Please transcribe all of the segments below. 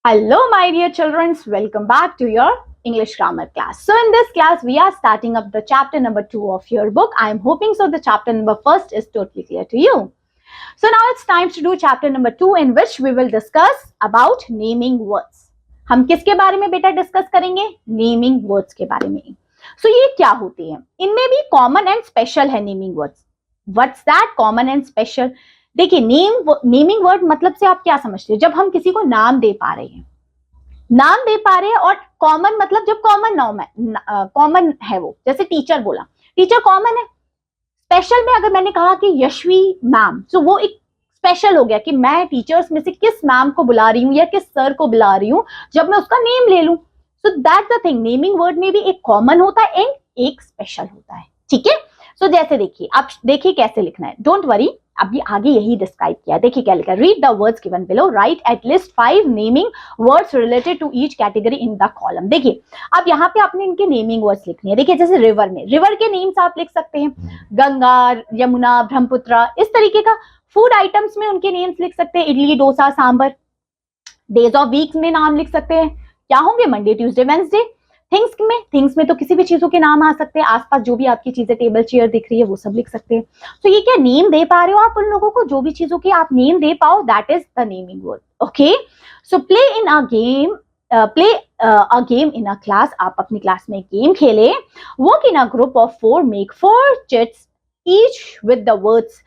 Hello, my dear children. Welcome back to your English grammar class. So, in this class, we are starting up the chapter number 2 of your book. I am hoping so the chapter number 1 is totally clear to you. So, now it's time to do chapter number 2 in which we will discuss about naming words. हम किसके बारे में बेटा discuss करेंगे? Naming words के बारे में. So, ये क्या होती है? इनमें भी कॉमन एंड स्पेशल है naming words. What's that common and special? देखिए नेमिंग वर्ड मतलब से आप क्या समझते हैं? जब हम किसी को नाम दे पा रहे हैं और कॉमन मतलब जब कॉमन नाम है, कॉमन है वो, जैसे टीचर बोला, टीचर कॉमन है. स्पेशल में अगर मैंने कहा कि यशवी मैम, तो वो एक स्पेशल हो गया कि मैं टीचर्स में से किस मैम को बुला रही हूँ या किस सर को बुला रही हूँ, जब मैं उसका नेम ले लूं. So that's the thing, naming word में भी एक कॉमन होता है एंड एक स्पेशल होता है. ठीक है. सो जैसे देखिए, आप देखिए कैसे लिखना है. डोंट वरी, अभी आगे यही डिस्क्राइब किया. देखिए क्या लिखा है. Read the words given below, write at least 5 naming words related to each category in the column. देखिए अब यहाँ पे आपने इनके नेमिंग वर्ड्स लिखने हैं. देखिए जैसे रिवर में, रिवर के नेम्स आप लिख सकते हैं, गंगा, यमुना, ब्रह्मपुत्र, इस तरीके का. फूड आइटम्स में उनके नेम्स लिख सकते हैं, idli, dosa, sambar. Days of week में नाम लिख सकते हैं, क्या होंगे? Monday, Tuesday, Wednesday. थिंग्स में तो किसी भी चीजों के नाम आ सकते हैं. आसपास जो भी आपकी चीजें, टेबल, चेयर दिख रही है, वो सब लिख सकते हैं. तो ये क्या नेम दे पा रहे हो आप उन लोगों को, जो भी चीजों की आप नेम दे पाओ, that is the naming word. Okay. So play in a game in a class. आप अपनी क्लास में गेम खेले. Work in a group of 4, make 4 chits each with the words.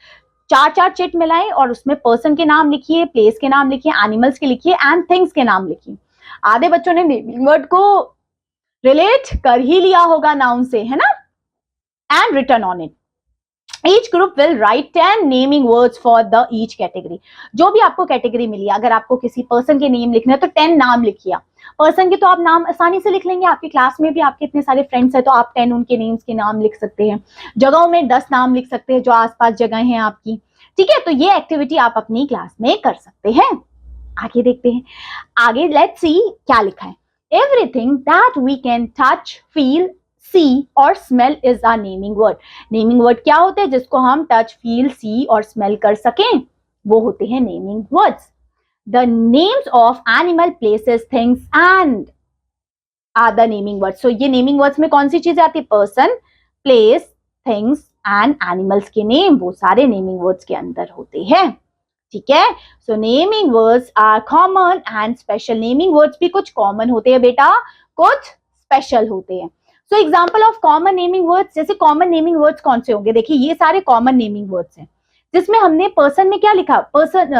4 chit मिलाएं और उसमें पर्सन के नाम लिखिए, प्लेस के नाम लिखिए, एनिमल्स के लिखिए एंड थिंग्स के नाम लिखिए. आधे बच्चों ने नेमिंग वर्ड को रिलेट कर ही लिया होगा नाउन से, है ना. And return on it. Each group will write 10 naming words for the each category. जो भी आपको कैटेगरी मिली, अगर आपको किसी पर्सन के नेम लिखना है तो 10 नाम लिखिए. पर्सन के तो आप नाम आसानी से लिख लेंगे, आपकी क्लास में भी आपके इतने सारे फ्रेंड्स हैं तो आप 10 उनके नेम्स के नाम लिख सकते हैं. जगहों में 10 नाम लिख सकते हैं जो आसपास जगह हैं आपकी. ठीक है. तो ये एक्टिविटी आप अपनी क्लास में कर सकते हैं. आगे देखते हैं. आगे लेट्स सी क्या लिखा है. Everything that we can touch, feel, see or smell is a naming word. Naming word क्या होते हैं? जिसको हम touch, feel, see और smell कर सकें, वो होते हैं naming words. The names of animal, places, things and are the naming words. So ये naming words में कौन सी चीजें आती है? Person, place, things and animals के name, वो सारे naming words के अंदर होते हैं. ठीक है. So naming words are common and special. Naming words भी कुछ कॉमन होते हैं बेटा, कुछ स्पेशल होते हैं. So example of common naming words. जैसे कॉमन नेमिंग वर्ड्स कौन से होंगे? देखिए ये सारे कॉमन नेमिंग वर्ड्स हैं जिसमें हमने पर्सन में क्या लिखा, पर्सन,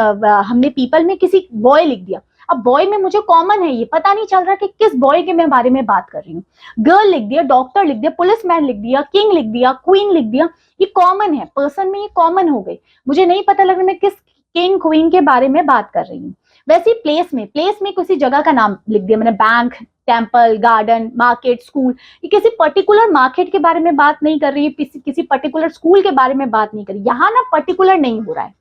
हमने पीपल में किसी बॉय लिख दिया. अब बॉय में मुझे कॉमन है, ये पता नहीं चल रहा कि किस बॉय के मैं बारे में बात कर रही हूँ. गर्ल लिख दिया, डॉक्टर लिख दिया, पुलिसमैन लिख दिया, किंग लिख दिया, क्वीन लिख दिया. ये कॉमन है, पर्सन में ये कॉमन हो गई. मुझे नहीं पता लग रहा मैं किस किंग क्वीन के बारे में बात कर रही हूँ. वैसे प्लेस में किसी जगह का नाम लिख दिया मैंने, bank, temple, garden, market, school. ये किसी पर्टिकुलर मार्केट के बारे में बात नहीं कर रही है, किसी पर्टिकुलर स्कूल के बारे में बात नहीं कर रही. यहाँ ना पर्टिकुलर नहीं हो रहा है,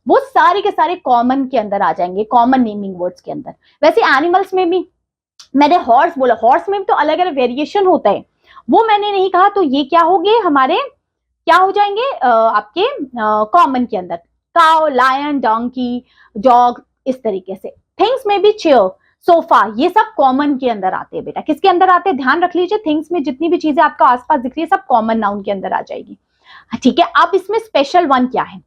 वो सारे के सारे कॉमन के अंदर आ जाएंगे, कॉमन नेमिंग वर्ड्स के अंदर. वैसे एनिमल्स में भी मैंने हॉर्स बोला, हॉर्स में भी तो अलग अलग वेरिएशन होता है, वो मैंने नहीं कहा. तो ये क्या हो गए हमारे, क्या हो जाएंगे आपके कॉमन के अंदर. काउ, लायन, डोंकी, डॉग, इस तरीके से. थिंग्स में भी चेयर, सोफा, ये सब कॉमन के अंदर आते हैं बेटा. किसके अंदर आते हैं? ध्यान रख लीजिए, थिंग्स में जितनी भी चीजें आपको आसपास दिख रही है सब कॉमन नाउन के अंदर आ जाएगी. ठीक है. अब इसमें स्पेशल वन क्या है?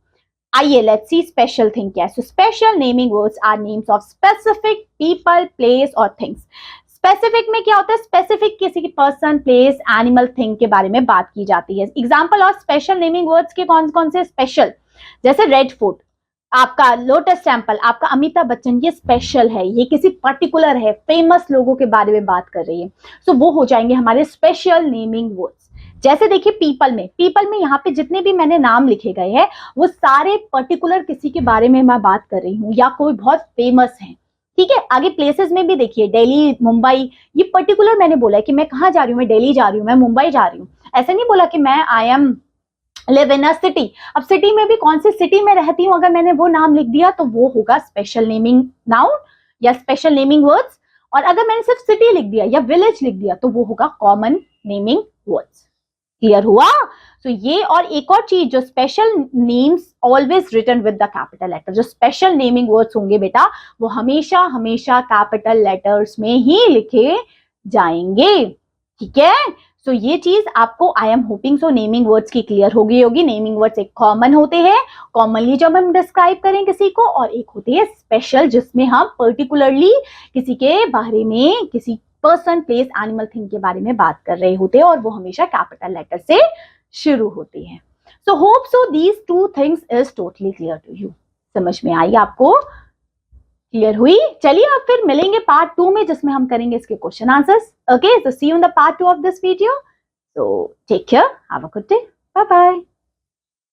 आइए लेट्स सी स्पेशल थिंग क्या है. So special naming words are names of specific people, place और थिंग्स. स्पेसिफिक में क्या होता है? स्पेसिफिक किसी की पर्सन, प्लेस, एनिमल, थिंग के बारे में बात की जाती है. Example of special naming words के कौन कौन से स्पेशल? जैसे रेड फोर्ट, आपका लोटस टेम्पल, आपका अमिताभ बच्चन, ये स्पेशल है, ये किसी पर्टिकुलर है, फेमस लोगों के बारे में बात कर रही है. सो वो हो जाएंगे हमारे स्पेशल नेमिंग वर्ड्स. जैसे देखिए पीपल में यहाँ पे जितने भी मैंने नाम लिखे गए हैं वो सारे पर्टिकुलर किसी के बारे में मैं बात कर रही हूँ या कोई बहुत फेमस है. ठीक है. आगे प्लेसेस में भी देखिए, दिल्ली, मुंबई, ये पर्टिकुलर मैंने बोला है कि मैं कहाँ जा रही हूँ, मैं दिल्ली जा रही हूँ, मैं मुंबई जा रही हूँ. ऐसे नहीं बोला कि मैं I am live in a city. अब सिटी में भी कौन सी सिटी में रहती हूँ, अगर मैंने वो नाम लिख दिया तो वो होगा स्पेशल नेमिंग नाउन या स्पेशल नेमिंग वर्ड्स. और अगर मैंने सिर्फ सिटी लिख दिया या विलेज लिख दिया तो वो होगा कॉमन नेमिंग वर्ड्स. क्लियर हुआ? सो ये और एक और चीज, जो special names always written with the capital letter, जो स्पेशल नेमिंग वर्ड्स होंगे बेटा वो हमेशा हमेशा कैपिटल लेटर्स में ही लिखे जाएंगे, ठीक है। सो ये चीज आपको I am hoping so naming words की क्लियर हो गई होगी। नेमिंग वर्ड्स एक कॉमन होते हैं, कॉमनली जब हम डिस्क्राइब करें किसी को, और एक होती है स्पेशल जिसमें हम पर्टिकुलरली किसी के बारे में, किसी पर्सन, प्लेस, एनिमल, थिंग के बारे में बात कर रहे होते हैं और वो हमेशा कैपिटल लेटर से शुरू होती है। So hope so these two things is totally clear to you. समझ में आई आपको? क्लियर हुई? चलिए अब फिर मिलेंगे पार्ट 2 में जिसमें हम करेंगे इसके question answers. Okay, so see you in the part 2 of this video. So take care, have a good day, bye bye.